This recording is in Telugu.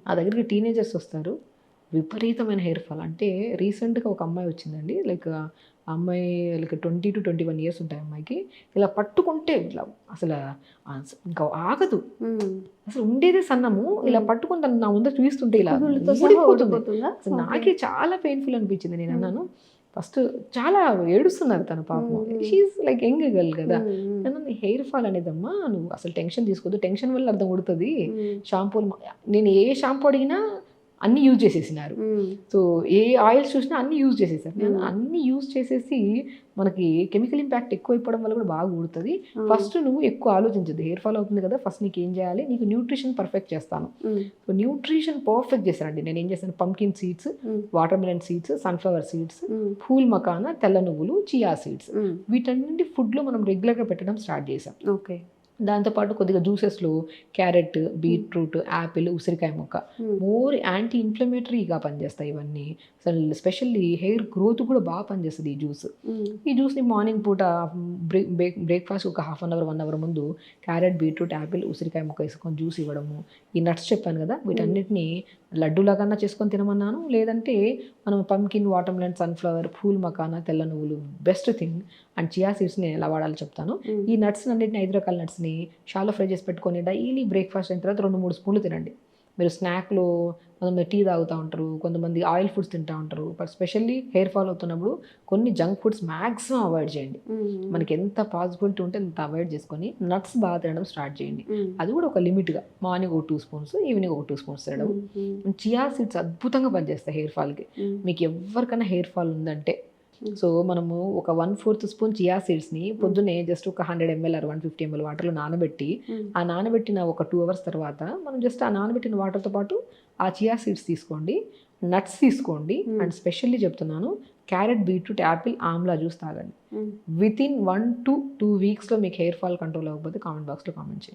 నా దగ్గరికి టీనేజర్స్ వస్తారు, విపరీతమైన హెయిర్ ఫాల్. అంటే రీసెంట్గా ఒక అమ్మాయి వచ్చిందండి, లైక్ ఆ అమ్మాయి లైక్ 20 to 21 years ఉంటాయి అమ్మాయికి. ఇలా పట్టుకుంటే ఇట్లా అసలు ఇంకా ఆగదు, అసలు ఉండేదే సన్నము, ఇలా పట్టుకుని తను నా ముందు చూస్తుంటే ఇలా ఊడిపోతుంది. అసలు నాకే చాలా పెయిన్ఫుల్ అనిపించింది. నేను అన్నాను ఫస్ట్, చాలా ఏడుస్తున్నారు తన పాపం, షీఈస్ లైక్ యంగ్ గర్ల్ కదా. నేను హెయిర్ ఫాల్ అనేదమ్మా నువ్వు అసలు టెన్షన్ తీసుకోవద్దు, టెన్షన్ వల్ల అర్థం కొడుతుంది. షాంపూలు నేను ఏ షాంపూ అడిగినా అన్నీ యూజ్ చేసేసినారు. సో ఏ ఆయిల్స్ చూసినా అన్నీ యూజ్ చేసేసారు. నేను అన్నీ యూజ్ చేసేసి మనకి కెమికల్ ఇంపాక్ట్ ఎక్కువ అయిపోవడం వల్ల కూడా బాగా ఊడుతుంది. ఫస్ట్ నువ్వు ఎక్కువ ఆలోచించదు, హెయిర్ ఫాల్ అవుతుంది కదా, ఫస్ట్ నీకు ఏం చేయాలి, నీకు న్యూట్రిషన్ పర్ఫెక్ట్ చేస్తాను. సో న్యూట్రిషన్ పర్ఫెక్ట్ చేశానండి. నేను ఏం చేశాను, pumpkin seeds, watermelon seeds, sunflower seeds, phool makhana, తెల్ల నువ్వులు, చియా సీడ్స్, వీటన్నింటి ఫుడ్లో మనం రెగ్యులర్గా పెట్టడం స్టార్ట్ చేసాం. ఓకే. దాంతోపాటు కొద్దిగా జ్యూసెస్లో క్యారెట్, బీట్రూట్, యాపిల్, ఉసిరికాయ ముక్క మోర్ యాంటీ ఇన్ఫ్లమేటరీగా పనిచేస్తాయి ఇవన్నీ. అసలు స్పెషల్లీ హెయిర్ గ్రోత్ కూడా బాగా పనిచేస్తుంది ఈ జ్యూస్. ఈ జ్యూస్ని మార్నింగ్ పూట బ్రేక్ఫాస్ట్ ఒక 1/2 hour 1 hour ముందు క్యారెట్, బీట్రూట్, యాపిల్, ఉసిరికాయ ముక్క వేసుకొని జ్యూస్ ఇవ్వడము. ఈ నట్స్ చెప్పాను కదా, వీటన్నిటిని లడ్డూలాగా చేసుకొని తినమన్నాను. లేదంటే మనం pumpkin, watermelon, sunflower, phool makhana, తెల్ల నువ్వులు బెస్ట్ థింగ్, అండ్ చియా సీడ్స్ని ఎలా వాడాలో చెప్తాను. ఈ నట్స్ అన్నింటిని 5 రకాల నట్స్ని షాలో ఫ్రై చేసి పెట్టుకొని డైలీ బ్రేక్ఫాస్ట్ అయిన తర్వాత 2-3 స్పూన్లు తినండి. మీరు స్నాక్లో కొంతమంది టీ తాగుతూ ఉంటారు, కొంతమంది ఆయిల్ ఫుడ్స్ తింటూ ఉంటారు. బట్ స్పెషల్లీ హెయిర్ ఫాల్ అవుతున్నప్పుడు కొన్ని జంక్ ఫుడ్స్ మ్యాక్సిమం అవాయిడ్ చేయండి. మనకి ఎంత పాసిబిలిటీ ఉంటే అంత అవాయిడ్ చేసుకొని నట్స్ బాగా తినడం స్టార్ట్ చేయండి. అది కూడా ఒక లిమిట్గా, మార్నింగ్ ఒక 2 spoons, ఈవినింగ్ ఒక 2 spoons తినడం. చియా సీడ్స్ అద్భుతంగా పనిచేస్తాయి హెయిర్ ఫాల్కి. మీకు ఎవరికైనా హెయిర్ ఫాల్ ఉందంటే, సో మనము ఒక 1/4 స్పూన్ చియా సీడ్స్ని పొద్దున్నే జస్ట్ ఒక 100 ml or 150 ml వాటర్లో నానబెట్టి, ఆ నానబెట్టిన ఒక 2 hours తర్వాత మనం జస్ట్ ఆ నానబెట్టిన వాటర్తో పాటు ఆ చియా సీడ్స్ తీసుకోండి, నట్స్ తీసుకోండి, అండ్ స్పెషల్లీ చెప్తున్నాను carrot, beetroot, Apple, Amla juice తాగండి. వితిన్ 1 to 2 weeksలో మీకు హెయిర్ ఫాల్ కంట్రోల్ అవ్వకపోతే కామెంట్ బాక్స్లో కామెంట్ చేయండి.